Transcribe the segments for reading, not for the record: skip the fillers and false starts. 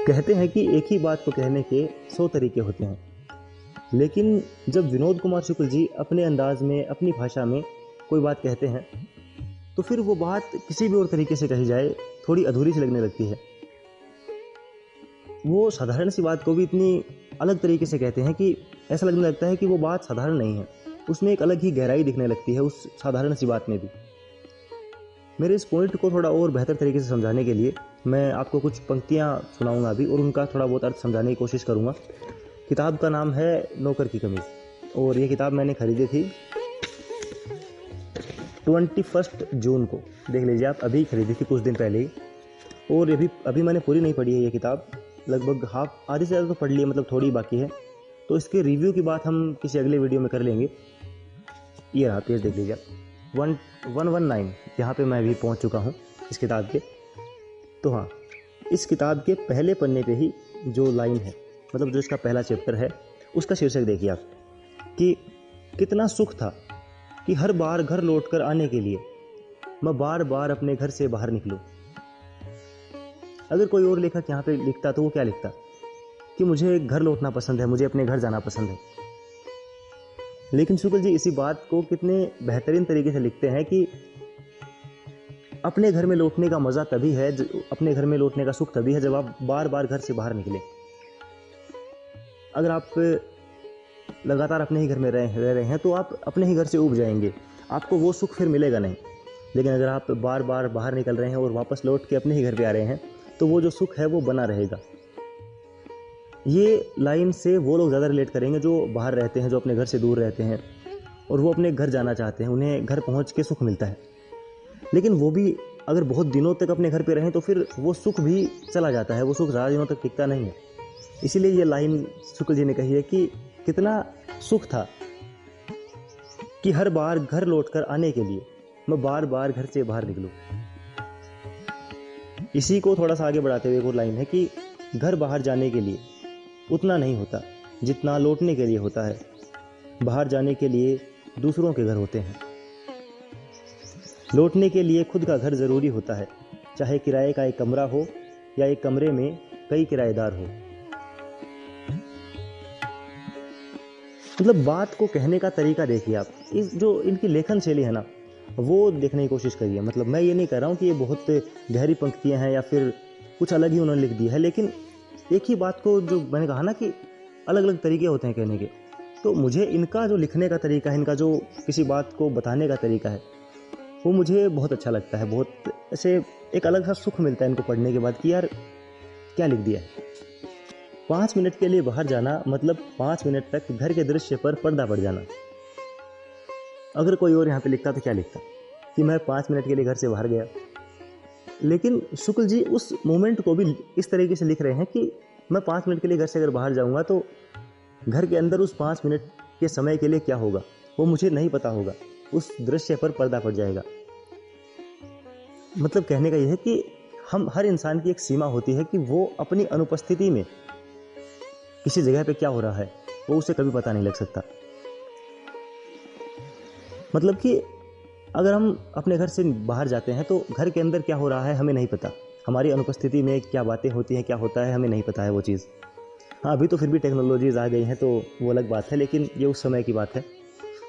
कहते हैं कि एक ही बात को कहने के 100 तरीके होते हैं, लेकिन जब विनोद कुमार शुक्ल जी अपने अंदाज में, अपनी भाषा में कोई बात कहते हैं, तो फिर वो बात किसी भी और तरीके से कही जाए थोड़ी अधूरी सी लगने लगती है। वो साधारण सी बात को भी इतनी अलग तरीके से कहते हैं कि ऐसा लगने लगता है कि वो बात साधारण नहीं है, उसमें एक अलग ही गहराई दिखने लगती है उस साधारण सी बात में भी। मेरे इस पॉइंट को थोड़ा और बेहतर तरीके से समझाने के लिए मैं आपको कुछ पंक्तियाँ सुनाऊंगा अभी, और उनका थोड़ा बहुत अर्थ समझाने की कोशिश करूँगा। किताब का नाम है नौकर की कमीज़, और ये किताब मैंने खरीदी थी 21 जून को। देख लीजिए आप, अभी खरीदी थी कुछ दिन पहले ही, और अभी मैंने पूरी नहीं पढ़ी है ये किताब, लगभग आधी से ज़्यादा तो पढ़ ली है, मतलब थोड़ी बाकी है। तो इसके रिव्यू की बात हम किसी अगले वीडियो में कर लेंगे। ये रहा पेज, देख लीजिए आप 119, यहाँ पे मैं भी पहुँच चुका हूँ इस किताब के। तो हाँ, इस किताब के पहले पन्ने पे ही जो लाइन है, मतलब जो इसका पहला चैप्टर है, उसका शीर्षक देखिए आप कि कितना सुख था कि हर बार घर लौटकर आने के लिए मैं बार बार अपने घर से बाहर निकलूं। अगर कोई और लेखक यहाँ पे लिखता तो वो क्या लिखता कि मुझे घर लौटना पसंद है, मुझे अपने घर जाना पसंद है। लेकिन शुक्ल जी इसी बात को कितने बेहतरीन तरीके से लिखते हैं कि अपने घर में लौटने का मज़ा तभी है, अपने घर में लौटने का सुख तभी है जब आप बार बार घर से बाहर निकलें। अगर आप लगातार अपने ही घर में रह रहे हैं तो आप अपने ही घर से ऊब जाएंगे, आपको वो सुख फिर मिलेगा नहीं। लेकिन अगर आप बार बार बाहर निकल रहे हैं और वापस लौट के अपने ही घर पे आ रहे हैं तो वो जो सुख है वो बना रहेगा। ये लाइन से वो लोग ज़्यादा रिलेट करेंगे जो बाहर रहते हैं, जो अपने घर से दूर रहते हैं और वो अपने घर जाना चाहते हैं, उन्हें घर पहुंच के सुख मिलता है। लेकिन वो भी अगर बहुत दिनों तक अपने घर पे रहें तो फिर वो सुख भी चला जाता है, वो सुख ज़्यादा दिनों तक टिकता नहीं है। इसीलिए ये लाइन शुक्ल जी ने कही है कि कितना सुख था कि हर बार घर लौटकर आने के लिए मैं बार बार घर से बाहर निकलूं। इसी को थोड़ा सा आगे बढ़ाते हुए एक और लाइन है कि घर बाहर जाने के लिए उतना नहीं होता जितना लौटने के लिए होता है। बाहर जाने के लिए दूसरों के घर होते हैं, लौटने के लिए खुद का घर ज़रूरी होता है, चाहे किराए का एक कमरा हो या एक कमरे में कई किराएदार हो। मतलब बात को कहने का तरीका देखिए आप, इस जो इनकी लेखन शैली है ना, वो देखने की कोशिश करिए। मतलब मैं ये नहीं कह रहा हूँ कि ये बहुत गहरी पंक्तियाँ हैं या फिर कुछ अलग ही उन्होंने लिख दी है, लेकिन एक ही बात को, जो मैंने कहा ना कि अलग अलग तरीके होते हैं कहने के, तो मुझे इनका जो लिखने का तरीका है, इनका जो किसी बात को बताने का तरीका है, वो मुझे बहुत अच्छा लगता है। बहुत ऐसे एक अलग सा सुख मिलता है इनको पढ़ने के बाद कि यार क्या लिख दिया है। 5 मिनट के लिए बाहर जाना मतलब 5 मिनट तक घर के दृश्य पर पर्दा पड़ जाना। अगर कोई और यहाँ पे लिखता तो क्या लिखता कि मैं 5 मिनट के लिए घर से बाहर गया। लेकिन शुक्ल जी उस मोमेंट को भी इस तरीके से लिख रहे हैं कि मैं 5 मिनट के लिए घर से अगर बाहर जाऊँगा तो घर के अंदर उस 5 मिनट के समय के लिए क्या होगा वो मुझे नहीं पता होगा, उस दृश्य पर पर्दा पड़ जाएगा। मतलब कहने का यह है कि हम हर इंसान की एक सीमा होती है कि वो अपनी अनुपस्थिति में किसी जगह पे क्या हो रहा है वो उसे कभी पता नहीं लग सकता। मतलब कि अगर हम अपने घर से बाहर जाते हैं तो घर के अंदर क्या हो रहा है हमें नहीं पता, हमारी अनुपस्थिति में क्या बातें होती हैं, क्या होता है हमें नहीं पता है वो चीज़। हाँ, अभी तो फिर भी टेक्नोलॉजीज़ आ गई हैं तो वो अलग बात है, लेकिन ये उस समय की बात है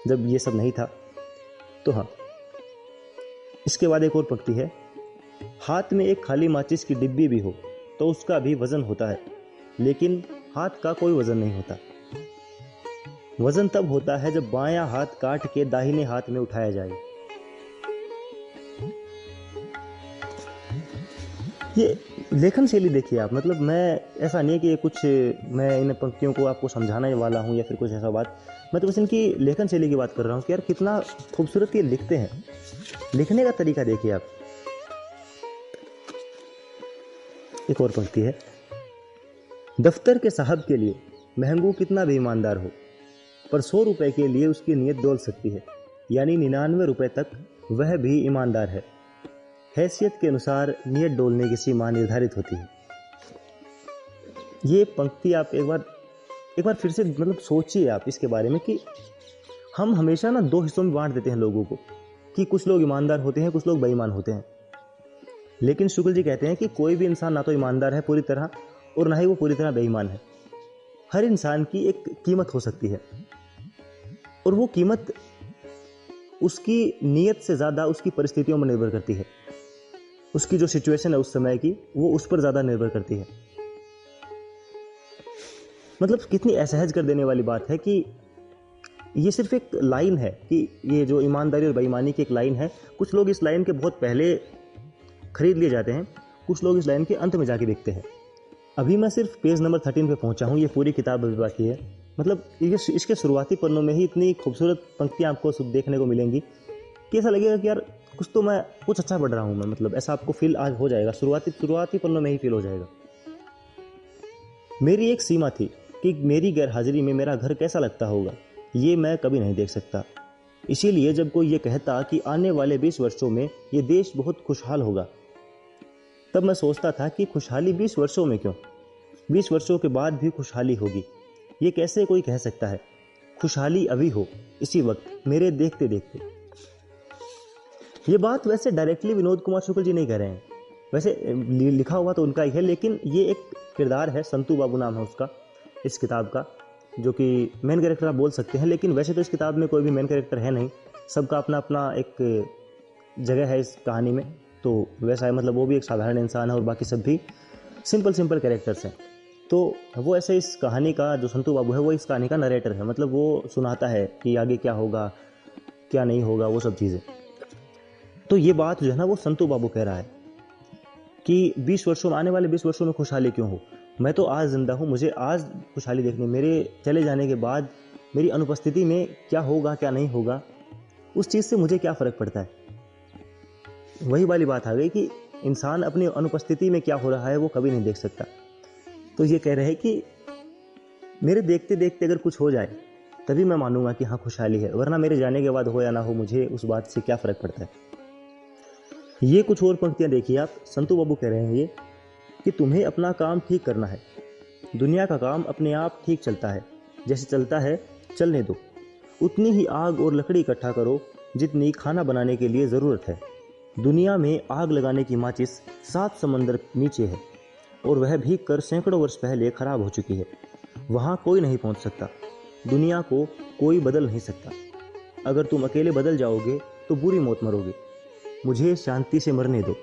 जब ये सब नहीं था। तो हाँ, इसके बाद एक और पंक्ति है, हाथ में एक खाली माचिस की डिब्बी भी हो तो उसका भी वज़न होता है, लेकिन हाथ का कोई वज़न नहीं होता। वज़न तब होता है जब बायां हाथ काट के दाहिने हाथ में उठाया जाए। ये लेखन शैली देखिए आप, मतलब मैं ऐसा नहीं है कि ये कुछ मैं इन पंक्तियों को आपको समझाने वाला हूँ या फिर कुछ ऐसा बात, मैं तो बस इनकी लेखन शैली की बात कर रहा हूँ कि यार कितना खूबसूरत ये लिखते हैं। लिखने का तरीका देखिए आप। एक और पंक्ति है, दफ्तर के साहब के लिए महंगू कितना भी ईमानदार हो पर 100 रुपए के लिए उसकी नीयत डोल सकती है, यानी 99 रुपए तक वह भी ईमानदार है। हैसियत के अनुसार नीयत डोलने की सीमा निर्धारित होती है। ये पंक्ति आप एक बार फिर से मतलब सोचिए आप इसके बारे में कि हम हमेशा ना 2 हिस्सों में बांट देते हैं लोगों को कि कुछ लोग ईमानदार होते हैं, कुछ लोग बेईमान होते हैं। लेकिन शुक्ल जी कहते हैं कि कोई भी इंसान ना तो ईमानदार है पूरी तरह और ना ही वो पूरी तरह बेईमान है। हर इंसान की एक कीमत हो सकती है, और वो कीमत उसकी नीयत से ज़्यादा उसकी परिस्थितियों में निर्भर करती है। उसकी जो सिचुएशन है उस समय की, वो उस पर ज़्यादा निर्भर करती है। मतलब कितनी असहज कर देने वाली बात है कि ये सिर्फ एक लाइन है, कि ये जो ईमानदारी और बेईमानी की एक लाइन है, कुछ लोग इस लाइन के बहुत पहले खरीद लिए जाते हैं, कुछ लोग इस लाइन के अंत में जाके देखते हैं। अभी मैं सिर्फ पेज नंबर 13 पे पहुंचा हूँ, ये पूरी किताब अभी बाकी है। मतलब ये इसके शुरुआती पन्नों में ही इतनी खूबसूरत पंक्तियाँ आपको देखने को मिलेंगी कि ऐसा लगेगा कि यार कुछ अच्छा पढ़ रहा हूँ मैं। मतलब ऐसा आपको फील आज हो जाएगा, शुरुआती पन्नों में ही फील हो जाएगा। मेरी एक सीमा थी कि मेरी गैर हाजिरी में मेरा घर कैसा लगता होगा, ये मैं कभी नहीं देख सकता। इसीलिए जब कोई ये कहता कि आने वाले 20 वर्षों में ये देश बहुत खुशहाल होगा, तब मैं सोचता था कि खुशहाली 20 वर्षों में क्यों, 20 वर्षों के बाद भी खुशहाली होगी, ये कैसे कोई कह सकता है। खुशहाली अभी हो, इसी वक्त, मेरे देखते देखते। ये बात वैसे डायरेक्टली विनोद कुमार शुक्ल जी नहीं कह रहे हैं, वैसे लिखा हुआ तो उनका ही है, लेकिन ये एक किरदार है, संतू बाबू नाम है उसका, इस किताब का, जो कि मेन कैरेक्टर आप बोल सकते हैं। लेकिन वैसे तो इस किताब में कोई भी मेन कैरेक्टर है नहीं, सबका अपना अपना एक जगह है इस कहानी में। तो वैसा है, मतलब वो भी एक साधारण इंसान है और बाकी सब भी सिंपल कैरेक्टर्स हैं। तो वो ऐसे इस कहानी का जो संतू बाबू है, वो इस कहानी का नरेटर है, मतलब वो सुनाता है कि आगे क्या होगा क्या नहीं होगा, वो सब चीज़ें। तो ये बात जो है ना, वो संतू बाबू कह रहा है कि 20 वर्षों में, आने वाले 20 वर्षों में खुशहाली क्यों हो। मैं तो आज जिंदा हूँ, मुझे आज खुशहाली देखनी, मेरे चले जाने के बाद मेरी अनुपस्थिति में क्या होगा क्या नहीं होगा, उस चीज़ से मुझे क्या फ़र्क पड़ता है। वही वाली बात आ गई कि इंसान अपनी अनुपस्थिति में क्या हो रहा है वो कभी नहीं देख सकता। तो ये कह रहे हैं कि मेरे देखते देखते अगर कुछ हो जाए तभी मैं मानूंगा कि हाँ खुशहाली है, वरना मेरे जाने के बाद हो या ना हो, मुझे उस बात से क्या फ़र्क पड़ता है। ये कुछ और पंक्तियाँ देखिए आप, संतू बाबू कह रहे हैं ये कि तुम्हें अपना काम ठीक करना है, दुनिया का काम अपने आप ठीक चलता है, जैसे चलता है चलने दो। उतनी ही आग और लकड़ी इकट्ठा करो जितनी खाना बनाने के लिए ज़रूरत है। दुनिया में आग लगाने की माचिस 7 समंदर नीचे है और वह भीग कर सैकड़ों वर्ष पहले खराब हो चुकी है। वहाँ कोई नहीं पहुँच सकता, दुनिया को कोई बदल नहीं सकता। अगर तुम अकेले बदल जाओगे तो बुरी मौत मरोगे। मुझे शांति से मरने दो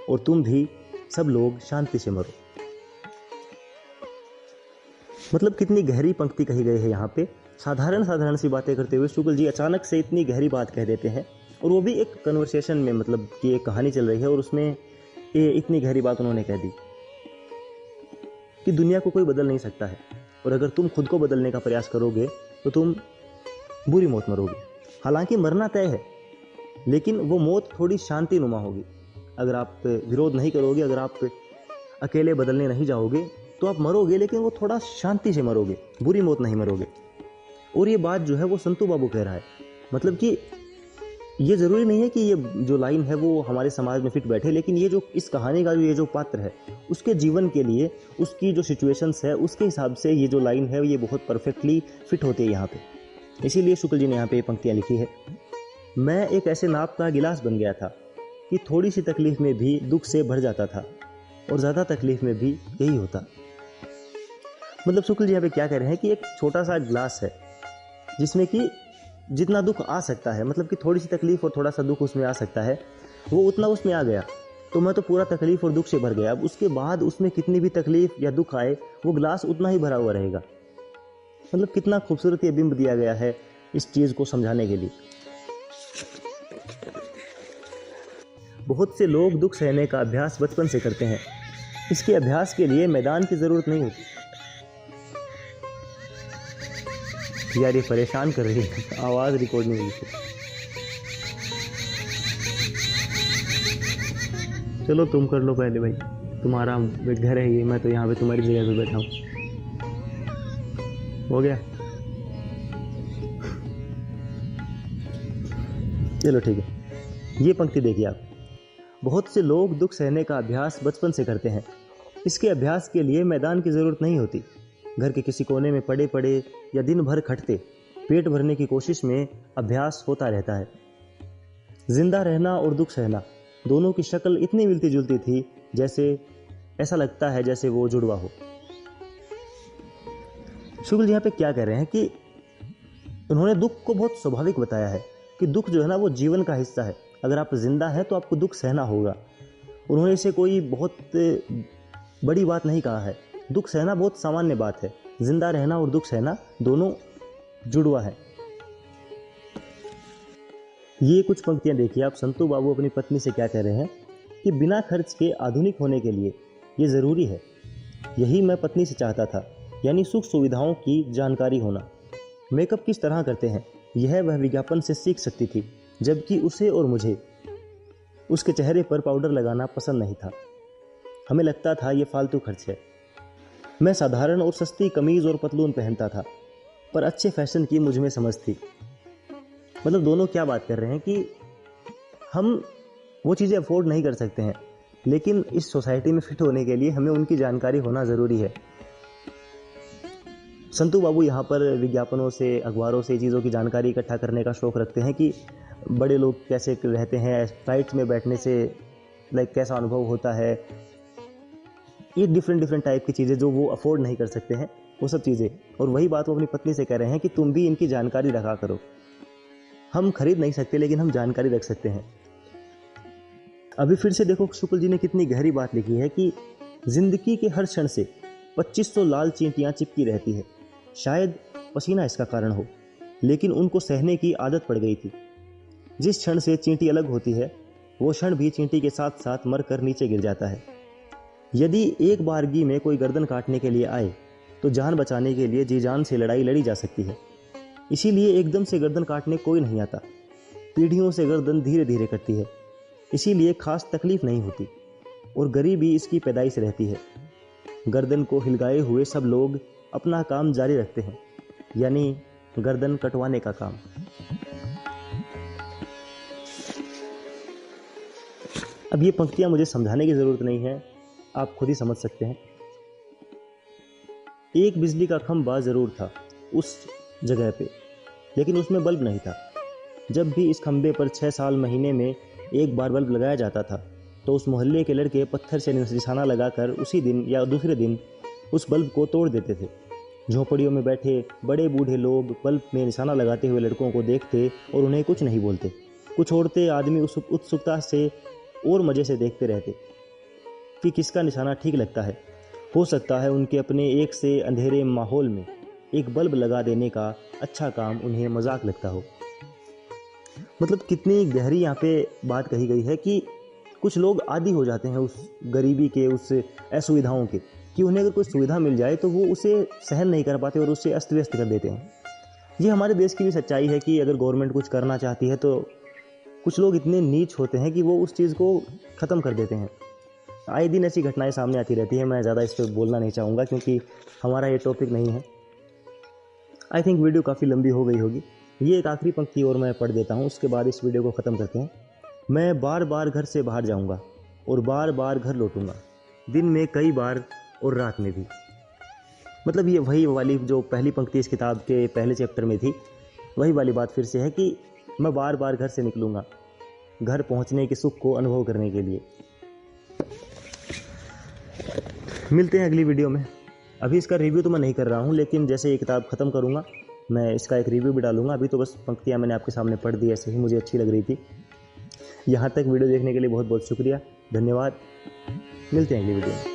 और तुम भी, सब लोग शांति से मरो। मतलब कितनी गहरी पंक्ति कही गई है यहाँ पे। साधारण सी बातें करते हुए शुक्ल जी अचानक से इतनी गहरी बात कह देते हैं, और वो भी एक कन्वर्सेशन में, मतलब कि एक कहानी चल रही है और उसमें ये इतनी गहरी बात उन्होंने कह दी कि दुनिया को कोई बदल नहीं सकता है, और अगर तुम खुद को बदलने का प्रयास करोगे तो तुम बुरी मौत मरोगे। हालांकि मरना तय है, लेकिन वो मौत थोड़ी शांतिनुमा होगी। अगर आप विरोध नहीं करोगे, अगर आप अकेले बदलने नहीं जाओगे तो आप मरोगे, लेकिन वो थोड़ा शांति से मरोगे, बुरी मौत नहीं मरोगे। और ये बात जो है वो संतू बाबू कह रहा है। मतलब कि ये ज़रूरी नहीं है कि ये जो लाइन है वो हमारे समाज में फिट बैठे, लेकिन ये जो इस कहानी का जो ये जो पात्र है उसके जीवन के लिए, उसकी जो सिचुएशंस है उसके हिसाब से ये जो लाइन है ये बहुत परफेक्टली फिट होती है यहाँ पे। इसीलिए शुक्ल जी ने यहाँ पे ये पंक्तियाँ लिखी है। मैं एक ऐसे नाप का गिलास बन गया था कि थोड़ी सी तकलीफ में भी दुख से भर जाता था, और ज़्यादा तकलीफ में भी यही होता। मतलब शुक्ल जी यहाँ पे क्या कह रहे हैं कि एक छोटा सा गिलास है जिसमें कि जितना दुख आ सकता है, मतलब कि थोड़ी सी तकलीफ और थोड़ा सा दुख उसमें आ सकता है, वो उतना उसमें आ गया तो मैं तो पूरा तकलीफ और दुख से भर गया। अब उसके बाद उसमें कितनी भी तकलीफ या दुख आए वो गिलास उतना ही भरा हुआ रहेगा। मतलब कितना खूबसूरत ये बिंब दिया गया है इस चीज़ को समझाने के लिए। बहुत से लोग दुख सहने का अभ्यास बचपन से करते हैं, इसके अभ्यास के लिए मैदान की ज़रूरत नहीं होती। यार ये परेशान कर रही है, आवाज़ रिकॉर्ड नहीं हुई। चलो तुम कर लो पहले भाई, तुम्हारा घर है ये, मैं तो यहाँ पे तुम्हारी जगह पे बैठा हूँ। हो गया, चलो ठीक है। ये पंक्ति देखिए आप, बहुत से लोग दुख सहने का अभ्यास बचपन से करते हैं, इसके अभ्यास के लिए मैदान की ज़रूरत नहीं होती। घर के किसी कोने में पड़े पड़े या दिन भर खटते पेट भरने की कोशिश में अभ्यास होता रहता है। जिंदा रहना और दुख सहना दोनों की शक्ल इतनी मिलती जुलती थी जैसे ऐसा लगता है जैसे वो जुड़वा हो। शुक्ल जी यहाँ पे क्या कह रहे हैं कि उन्होंने दुख को बहुत स्वाभाविक बताया है कि दुख जो है ना वो जीवन का हिस्सा है। अगर आप जिंदा हैं तो आपको दुख सहना होगा। उन्होंने इसे कोई बहुत बड़ी बात नहीं कहा है। दुख सहना बहुत सामान्य बात है। जिंदा रहना और दुख सहना दोनों जुड़वा है। ये कुछ पंक्तियां देखिए आप। संतू बाबू अपनी पत्नी से क्या कह रहे हैं कि बिना खर्च के आधुनिक होने के लिए ये ज़रूरी है। यही मैं पत्नी से चाहता था, यानी सुख सुविधाओं की जानकारी होना। मेकअप किस तरह करते हैं यह वह विज्ञापन से सीख सकती थी, जबकि उसे और मुझे उसके चेहरे पर पाउडर लगाना पसंद नहीं था। हमें लगता था ये फालतू खर्च है। मैं साधारण और सस्ती कमीज़ और पतलून पहनता था, पर अच्छे फैशन की मुझ में समझ थी। मतलब दोनों क्या बात कर रहे हैं कि हम वो चीज़ें अफोर्ड नहीं कर सकते हैं, लेकिन इस सोसाइटी में फिट होने के लिए हमें उनकी जानकारी होना ज़रूरी है। संतू बाबू यहाँ पर विज्ञापनों से, अखबारों से चीज़ों की जानकारी इकट्ठा करने का शौक़ रखते हैं कि बड़े लोग कैसे रहते हैं, फ्लाइट्स में बैठने से कैसा अनुभव होता है। ये डिफरेंट टाइप की चीज़ें जो वो अफोर्ड नहीं कर सकते हैं, वो सब चीज़ें। और वही बात वो अपनी पत्नी से कह रहे हैं कि तुम भी इनकी जानकारी रखा करो। हम खरीद नहीं सकते, लेकिन हम जानकारी रख सकते हैं। अभी फिर से देखो शुक्ल जी ने कितनी गहरी बात लिखी है कि जिंदगी के हर क्षण से 2500 लाल चींटियां चिपकी रहती है। शायद पसीना इसका कारण हो, लेकिन उनको सहने की आदत पड़ गई थी। जिस क्षण से चींटी अलग होती है, वो क्षण भी चींटी के साथ साथ मरकर नीचे गिर जाता है। यदि एक बारगी में कोई गर्दन काटने के लिए आए, तो जान बचाने के लिए जी जान से लड़ाई लड़ी जा सकती है। इसीलिए एकदम से गर्दन काटने कोई नहीं आता। पीढ़ियों से गर्दन धीरे धीरे कटती है, इसीलिए खास तकलीफ नहीं होती, और गरीबी इसकी पैदाइश रहती है। गर्दन को हिलगाए हुए सब लोग अपना काम जारी रखते हैं, यानी गर्दन कटवाने का काम। अब ये पंक्तियां मुझे समझाने की ज़रूरत नहीं है, आप खुद ही समझ सकते हैं। एक बिजली का खंभा ज़रूर था उस जगह पे, लेकिन उसमें बल्ब नहीं था। जब भी इस खंभे पर 6 साल महीने में एक बार बल्ब लगाया जाता था, तो उस मोहल्ले के लड़के पत्थर से निशाना लगाकर उसी दिन या दूसरे दिन उस बल्ब को तोड़ देते थे। झोपड़ियों में बैठे बड़े बूढ़े लोग बल्ब में निशाना लगाते हुए लड़कों को देखते और उन्हें कुछ नहीं बोलते। कुछ औरतें आदमी उस उत्सुकता से और मज़े से देखते रहते कि किसका निशाना ठीक लगता है। हो सकता है उनके अपने एक से अंधेरे माहौल में एक बल्ब लगा देने का अच्छा काम उन्हें मजाक लगता हो। मतलब कितनी गहरी यहाँ पे बात कही गई है कि कुछ लोग आदी हो जाते हैं उस गरीबी के, उस असुविधाओं के, कि उन्हें अगर कोई सुविधा मिल जाए तो वो उसे सहन नहीं कर पाते और उससे अस्त व्यस्त कर देते हैं। ये हमारे देश की भी सच्चाई है कि अगर गवर्नमेंट कुछ करना चाहती है तो कुछ लोग इतने नीच होते हैं कि वो उस चीज़ को ख़त्म कर देते हैं। आए दिन ऐसी घटनाएं सामने आती रहती हैं। मैं ज़्यादा इस पर बोलना नहीं चाहूँगा क्योंकि हमारा ये टॉपिक नहीं है। आई थिंक वीडियो काफ़ी लंबी हो गई होगी। ये एक आखिरी पंक्ति और मैं पढ़ देता हूँ, उसके बाद इस वीडियो को ख़त्म करते हैं। मैं बार बार घर से बाहर जाऊँगा और बार बार घर लौटूंगा, दिन में कई बार और रात में भी। मतलब ये वही वाली जो पहली पंक्ति इस किताब के पहले चैप्टर में थी, वही वाली बात फिर से है कि मैं बार बार घर से निकलूँगा घर पहुँचने के सुख को अनुभव करने के लिए। मिलते हैं अगली वीडियो में। अभी इसका रिव्यू तो मैं नहीं कर रहा हूँ, लेकिन जैसे ये किताब ख़त्म करूँगा मैं इसका एक रिव्यू भी डालूँगा। अभी तो बस पंक्तियाँ मैंने आपके सामने पढ़ दी, ऐसे ही मुझे अच्छी लग रही थी। यहाँ तक वीडियो देखने के लिए बहुत बहुत शुक्रिया, धन्यवाद। मिलते हैं अगली वीडियो में।